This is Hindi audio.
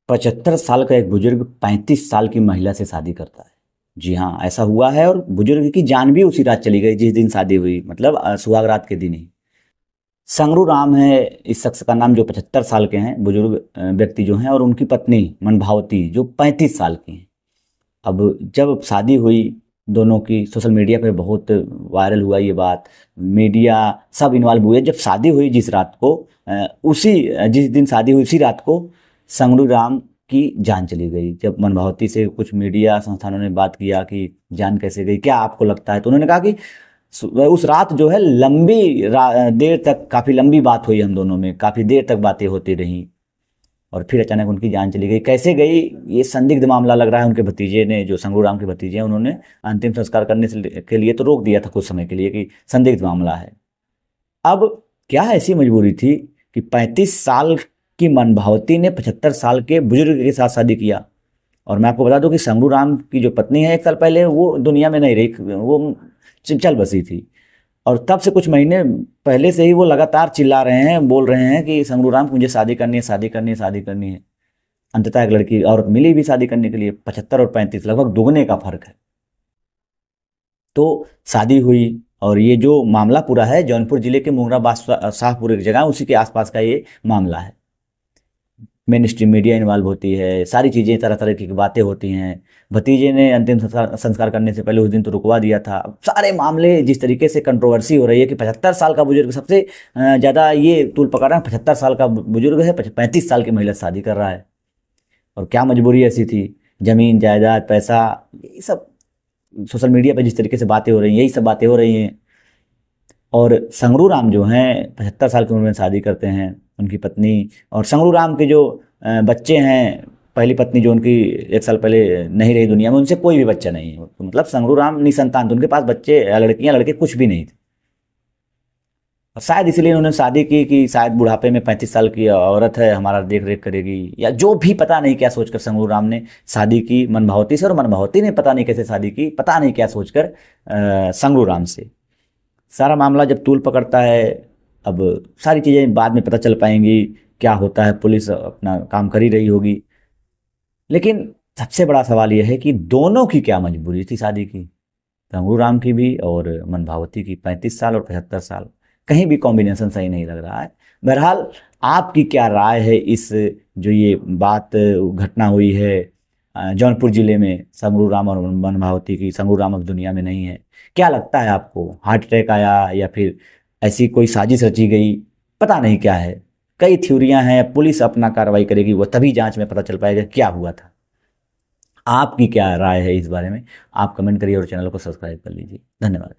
75 साल का एक बुजुर्ग 35 साल की महिला से शादी करता है। जी हाँ, ऐसा हुआ है और बुजुर्ग की जान भी उसी रात चली गई जिस दिन शादी हुई, मतलब सुहाग रात के दिन ही। संगरू राम है इस शख्स का नाम, जो 75 साल के हैं बुजुर्ग व्यक्ति जो हैं, और उनकी पत्नी मनभावती जो 35 साल की हैं। अब जब शादी हुई दोनों की, सोशल मीडिया पे बहुत वायरल हुआ ये बात, मीडिया सब इन्वॉल्व हुए। जब शादी हुई जिस रात को, उसी जिस दिन शादी हुई उसी रात को संगरू राम की जान चली गई। जब मनभावती से कुछ मीडिया संस्थानों ने बात किया कि जान कैसे गई, क्या आपको लगता है, तो उन्होंने कहा कि उस रात जो है देर तक, काफ़ी लंबी बात हुई हम दोनों में, काफ़ी देर तक बातें होती रहीं और फिर अचानक उनकी जान चली गई। कैसे गई ये संदिग्ध मामला लग रहा है। उनके भतीजे ने, जो संगरू राम के भतीजे हैं, उन्होंने अंतिम संस्कार करने के लिए तो रोक दिया था कुछ समय के लिए कि संदिग्ध मामला है। अब क्या ऐसी मजबूरी थी कि 35 साल की मनभावती ने 75 साल के बुजुर्ग के साथ शादी किया। और मैं आपको बता दूं कि संगरू राम की जो पत्नी है, 1 साल पहले वो दुनिया में नहीं रही, वो चल बसी थी। और तब से कुछ महीने पहले से ही वो लगातार चिल्ला रहे हैं, बोल रहे हैं कि संगरू राम मुझे शादी करनी है, शादी करनी है, शादी करनी है। अंततः एक लड़की और मिली भी शादी करने के लिए। 75 और 35 लगभग दुगने का फर्क है। तो शादी हुई और ये जो मामला पूरा है जौनपुर जिले के मुंगरा शाहपुर एक जगह, उसी के आसपास का ये मामला है। मेन स्ट्रीम मीडिया इन्वॉल्व होती है, सारी चीज़ें, तरह तरह की बातें होती हैं। भतीजे ने अंतिम संस्कार करने से पहले उस दिन तो रुकवा दिया था। अब सारे मामले जिस तरीके से कंट्रोवर्सी हो रही है कि 75 साल का बुजुर्ग, सबसे ज़्यादा ये तूल पकड़ रहा है, 75 साल का बुजुर्ग है, 35 साल की महिला से शादी कर रहा है। और क्या मजबूरी ऐसी थी, ज़मीन जायदाद पैसा, यही सब सोशल मीडिया पर जिस तरीके से बातें हो रही हैं, यही सब बातें हो रही हैं। और संगरू राम जो हैं 75 साल की उम्र में शादी करते हैं, उनकी पत्नी और संगरू राम के जो बच्चे हैं, पहली पत्नी जो उनकी 1 साल पहले नहीं रही दुनिया में, उनसे कोई भी बच्चा नहीं है। तो मतलब संगरू राम निसंतान थे, उनके पास बच्चे, लड़कियां लड़के कुछ भी नहीं थे। और शायद इसलिए उन्होंने शादी की कि शायद बुढ़ापे में 35 साल की औरत है, हमारा देख रेख करेगी, या जो भी, पता नहीं क्या सोचकर संगरू राम ने शादी की मनभावती से। और मनभावती ने पता नहीं कैसे शादी की, पता नहीं क्या सोचकर संगरू राम से। सारा मामला जब तूल पकड़ता है, अब सारी चीज़ें बाद में पता चल पाएंगी, क्या होता है, पुलिस अपना काम कर ही रही होगी। लेकिन सबसे बड़ा सवाल यह है कि दोनों की क्या मजबूरी थी शादी की, संगरू राम की भी और मनभावती की। 35 साल और 75 साल, कहीं भी कॉम्बिनेशन सही नहीं लग रहा है। बहरहाल, आपकी क्या राय है इस, जो ये बात घटना हुई है जौनपुर जिले में संगरू राम और मनभावती की। संगरू राम अब दुनिया में नहीं है, क्या लगता है आपको, हार्ट अटैक आया या फिर ऐसी कोई साजिश रची गई, पता नहीं क्या है। कई थ्योरियां हैं, पुलिस अपना कार्रवाई करेगी, वो तभी जांच में पता चल पाएगा क्या हुआ था। आपकी क्या राय है इस बारे में, आप कमेंट करिए और चैनल को सब्सक्राइब कर लीजिए। धन्यवाद।